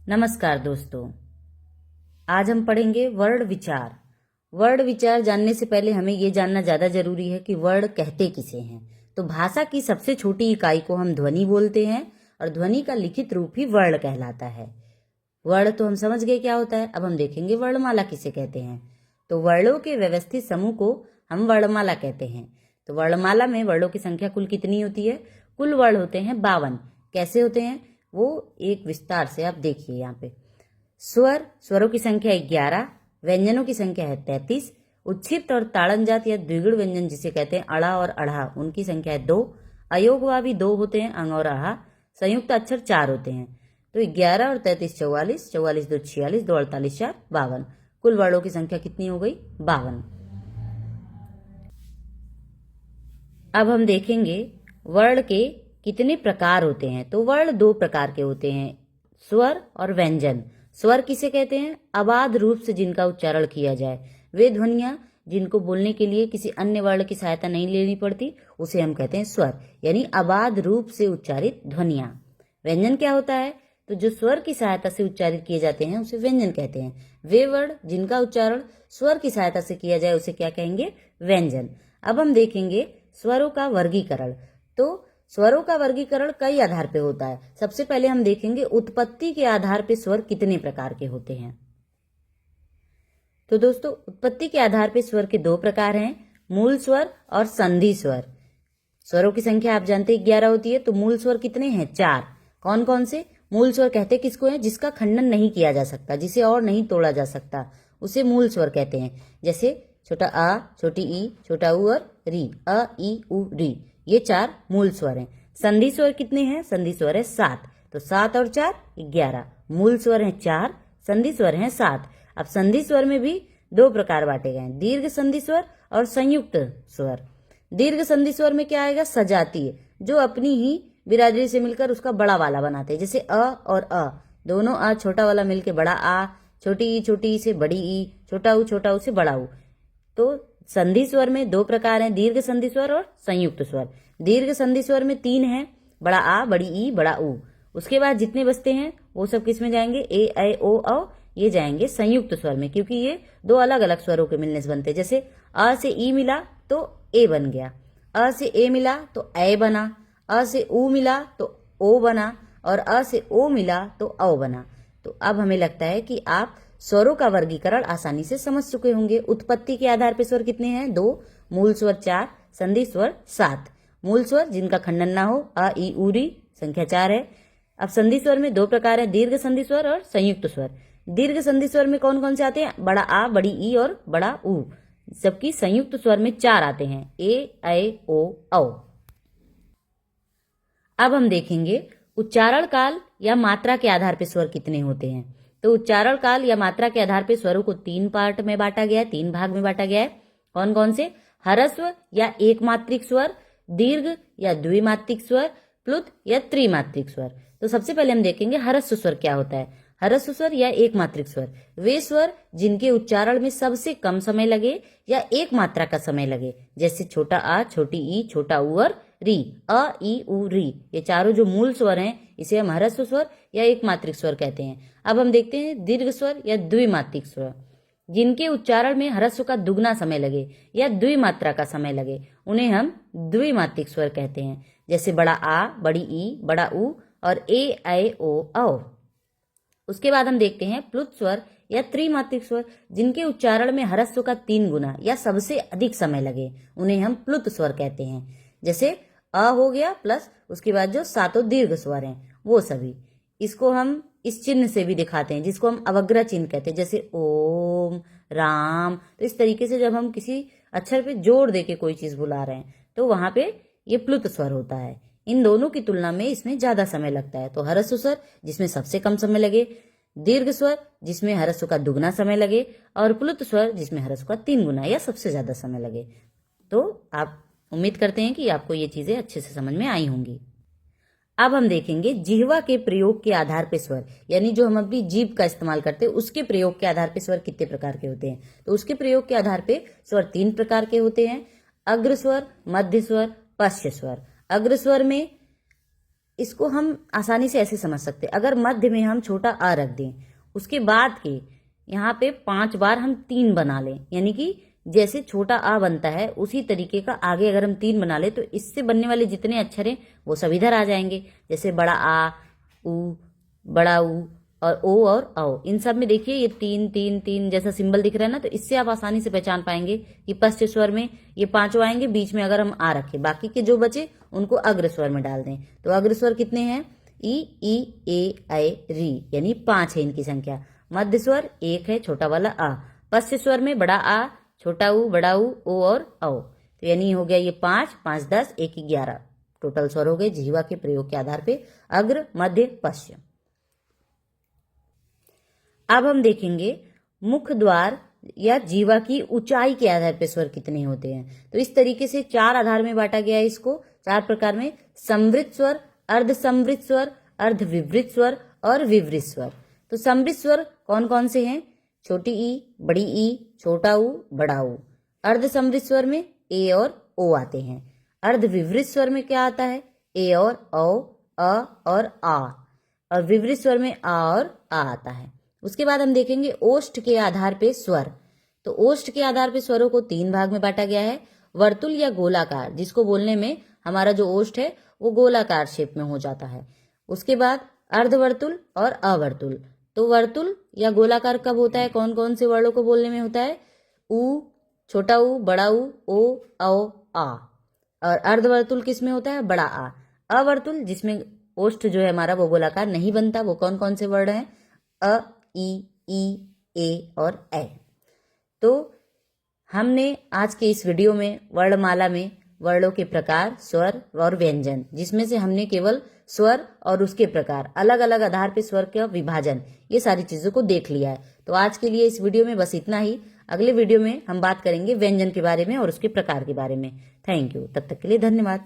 नमस्कार दोस्तों, आज हम पढ़ेंगे वर्ण विचार। वर्ण विचार जानने से पहले हमें ये जानना ज्यादा जरूरी है कि वर्ण कहते किसे हैं। तो भाषा की सबसे छोटी इकाई को हम ध्वनि बोलते हैं और ध्वनि का लिखित रूप ही वर्ण कहलाता है। वर्ण तो हम समझ गए क्या होता है। अब हम देखेंगे वर्णमाला किसे कहते हैं। तो वर्णों के व्यवस्थित समूह को हम वर्णमाला कहते हैं। तो वर्णमाला में वर्णों की संख्या कुल कितनी होती है? कुल वर्ण होते हैं 52। कैसे होते हैं वो एक विस्तार से आप देखिए। यहाँ पे स्वरों की संख्या 11, व्यंजनों की संख्या है 33, उच्छिष्ट और ताड़नजात या द्विगुण व्यंजन जिसे कहते हैं अड़ा और अढ़ा, उनकी संख्या है 2। अयोगवावी 2 होते हैं, अंग और आहा। संयुक्त अक्षर 4 होते हैं। तो 11 और 33 44, 44 2 46, 2 48 4 52। कुल वर्णों की संख्या कितनी हो गई? 52। अब हम देखेंगे वर्ण के कितने प्रकार होते हैं। तो वर्ण 2 प्रकार के होते हैं, स्वर और व्यंजन। स्वर किसे कहते हैं? अबाध रूप से जिनका उच्चारण किया जाए, वे ध्वनियां जिनको बोलने के लिए किसी अन्य वर्ण की सहायता नहीं लेनी पड़ती, उसे हम कहते हैं स्वर, यानी अबाध रूप से उच्चारित ध्वनियां। व्यंजन क्या होता है? तो जो स्वर की सहायता से उच्चारित किए जाते हैं उसे व्यंजन कहते हैं। वे वर्ण जिनका उच्चारण स्वर की सहायता से किया जाए उसे क्या कहेंगे? व्यंजन। अब हम देखेंगे स्वरों का वर्गीकरण। तो स्वरों का वर्गीकरण कई आधार पे होता है। सबसे पहले हम देखेंगे उत्पत्ति के आधार पे स्वर कितने प्रकार के होते हैं। तो दोस्तों, उत्पत्ति के आधार पे स्वर के 2 प्रकार हैं, मूल स्वर और संधि स्वर। स्वरों की संख्या आप जानते हैं 11 होती है। तो मूल स्वर कितने हैं? 4। कौन कौन से? मूल स्वर कहते किसको है? जिसका खंडन नहीं किया जा सकता, जिसे और नहीं तोड़ा जा सकता, उसे मूल स्वर कहते हैं। जैसे छोटा आ, छोटी ई, छोटा ऊ और री, अ ई उ री, ये 4 मूल स्वर हैं। संधि स्वर कितने हैं? संधि स्वर है 7। तो 7 और 4 11। मूल स्वर हैं 4, संधि स्वर हैं 7। अब संधि स्वर में भी 2 प्रकार बांटे गए हैं, दीर्घ संधि स्वर और संयुक्त स्वर। दीर्घ संधि स्वर में क्या आएगा? सजातीय, जो अपनी ही बिरादरी से मिलकर उसका बड़ा वाला बनाते हैं। जैसे अ और अ, दोनों अ छोटा वाला मिलके बड़ा आ, छोटी ई से बड़ी ई, छोटा ऊ से बड़ा ऊ। तो संधि स्वर में 2 प्रकार हैं, दीर्घ संधि स्वर और संयुक्त स्वर। दीर्घ संधि स्वर में 3 हैं, बड़ा आ, बड़ी ई, बड़ा ऊ। उसके बाद जितने बचते हैं वो सब किस में जाएंगे? ए, ऐ, ओ, औ, ये जाएंगे संयुक्त स्वर में, क्योंकि ये 2 अलग अलग स्वरों के मिलने से बनते हैं। जैसे अ से ई मिला तो ए बन गया, अ से ए मिला तो ऐ बना, अ से ऊ मिला तो ओ बना, और अ से ओ मिला तो औ बना। तो अब हमें लगता है कि आप स्वरों का वर्गीकरण आसानी से समझ चुके होंगे। उत्पत्ति के आधार पर स्वर कितने हैं? 2, मूल स्वर 4, संधि स्वर 7। मूल स्वर जिनका खंडन ना हो, अ ई उ री, संख्या 4 है। अब संधि स्वर में 2 प्रकार है, दीर्घ संधि स्वर और संयुक्त स्वर। दीर्घ संधि स्वर में कौन कौन से आते हैं? बड़ा आ, बड़ी ई और बड़ा ऊ। जबकि संयुक्त स्वर में 4 आते हैं, ए, ऐ, ओ, औ। अब हम देखेंगे उच्चारण काल या मात्रा के आधार पर स्वर कितने होते हैं। तो उच्चारण काल या मात्रा के आधार पर स्वरों को 3 पार्ट में बांटा गया है, 3 भाग में बांटा गया है। कौन कौन से? ह्रस्व या एक मात्रिक स्वर, दीर्घ या द्विमात्रिक स्वर, प्लुत या त्रिमात्रिक स्वर। तो सबसे पहले हम देखेंगे ह्रस्व स्वर क्या होता है। ह्रस्व स्वर या एक मात्रिक स्वर वे स्वर जिनके उच्चारण में सबसे कम समय लगे या एक मात्रा का समय लगे। जैसे छोटा आ, छोटी ई, छोटा ऊ और री, अ ई उ री, ये चारों जो मूल स्वर हैं इसे हम ह्रस्व स्वर या एक मात्रिक स्वर कहते हैं। अब हम देखते हैं दीर्घ स्वर या द्विमात्रिक स्वर, जिनके उच्चारण में ह्रस्व का दुगना समय लगे या द्विमात्रा का समय लगे, उन्हें हम द्विमात्रिक स्वर कहते हैं। जैसे बड़ा आ, बड़ी ई, बड़ा ऊ और ए, ऐ, ओ, औ। उसके बाद हम देखते हैं प्लुत स्वर या त्रिमात्रिक स्वर, जिनके उच्चारण में ह्रस्व का 3 गुना या सबसे अधिक समय लगे, उन्हें हम प्लुत स्वर कहते हैं। जैसे अ हो गया प्लस उसके बाद जो 7 दीर्घ स्वर हैं वो सभी। इसको हम इस चिन्ह से भी दिखाते हैं जिसको हम अवग्रह चिन्ह कहते हैं, जैसे ओम, राम। तो इस तरीके से जब हम किसी अक्षर पे जोड़ दे के कोई चीज बुला रहे हैं तो वहां पे ये प्लुत स्वर होता है। इन दोनों की तुलना में इसमें ज्यादा समय लगता है। तो ह्रस्व स्वर जिसमें सबसे कम समय लगे, दीर्घ स्वर जिसमें ह्रस्व का दुगना समय लगे, और प्लुत स्वर जिसमें ह्रस्व का 3 गुना या सबसे ज्यादा समय लगे। तो आप उम्मीद करते हैं कि आपको ये चीजें अच्छे से समझ में आई होंगी। अब हम देखेंगे जिह्वा के प्रयोग के आधार पर स्वर, यानी जो हम अपनी जीभ का इस्तेमाल करते हैं उसके प्रयोग के आधार पर स्वर कितने प्रकार के होते हैं। तो उसके प्रयोग के आधार पर स्वर 3 प्रकार के होते हैं, अग्र स्वर, मध्य स्वर, पश्च स्वर। अग्र स्वर में इसको हम आसानी से ऐसे समझ सकते हैं, अगर मध्य में हम छोटा अ रख दें, उसके बाद के यहाँ पे 5 बार हम 3 बना लें, यानी कि जैसे छोटा आ बनता है उसी तरीके का आगे अगर हम 3 बना ले तो इससे बनने वाले जितने अक्षर हैं वो सब इधर आ जाएंगे। जैसे बड़ा आ, उ, बड़ा उ और ओ और औ, इन सब में देखिए ये 3 3 3 जैसा सिंबल दिख रहा है ना, तो इससे आप आसानी से पहचान पाएंगे कि पश्च स्वर में ये 5 आएंगे, बीच में अगर हम आ रखें, बाकी के जो बचे उनको अग्र स्वर में डाल दें। तो अग्र स्वर कितने हैं? ई ए ऐ री, यानी 5 है इनकी संख्या। मध्य स्वर 1 है, छोटा वाला आ। पश्च स्वर में बड़ा आ, छोटा ऊ, बड़ा ऊ, ओ और औ। तो यानी हो गया ये 5 5 10 1 11 टोटल स्वर हो गए जिह्वा के प्रयोग के आधार पे, अग्र, मध्य, पश्च। अब हम देखेंगे मुख द्वार या जीवा की ऊंचाई के आधार पर स्वर कितने होते हैं। तो इस तरीके से 4 आधार में बांटा गया है इसको, 4 प्रकार में: संवृत स्वर, अर्ध संवृत स्वर, अर्ध विवृत स्वर और विवृत स्वर। तो संवृत स्वर कौन कौन से हैं? छोटी ई, बड़ी ई, छोटा ऊ, बड़ा ऊ। अर्ध संवृत स्वर में ए और ओ आते हैं। अर्ध विवृत स्वर में क्या आता है? ए और औ, अ और आ। और विवृत स्वर में आ और आ आता है। उसके बाद हम देखेंगे ओष्ठ के आधार पे स्वर। तो ओष्ठ के आधार पे स्वरों को 3 भाग में बांटा गया है: वर्तुल या गोलाकार, जिसको बोलने में हमारा जो ओष्ठ है वो गोलाकार शेप में हो जाता है। उसके बाद अर्धवर्तुल और अवर्तुल। तो वर्तुल या गोलाकार कब होता है? कौन कौन से वर्णों को बोलने में होता है? उ, छोटा ऊ, बड़ा ऊ, ओ, औ, आ। और अर्धवर्तुल किस में होता है? बड़ा आ। अवर्तुल जिसमें ओष्ठ जो है हमारा वो गोलाकार नहीं बनता, वो कौन कौन से वर्ण हैं? अ, ई, ए और ऐ। तो हमने आज के इस वीडियो में वर्णमाला में वर्णों के प्रकार, स्वर और व्यंजन, जिसमें से हमने केवल स्वर और उसके प्रकार, अलग अलग आधार पे स्वर का विभाजन, ये सारी चीजों को देख लिया है। तो आज के लिए इस वीडियो में बस इतना ही। अगले वीडियो में हम बात करेंगे व्यंजन के बारे में और उसके प्रकार के बारे में। Thank you. तब तक के लिए धन्यवाद।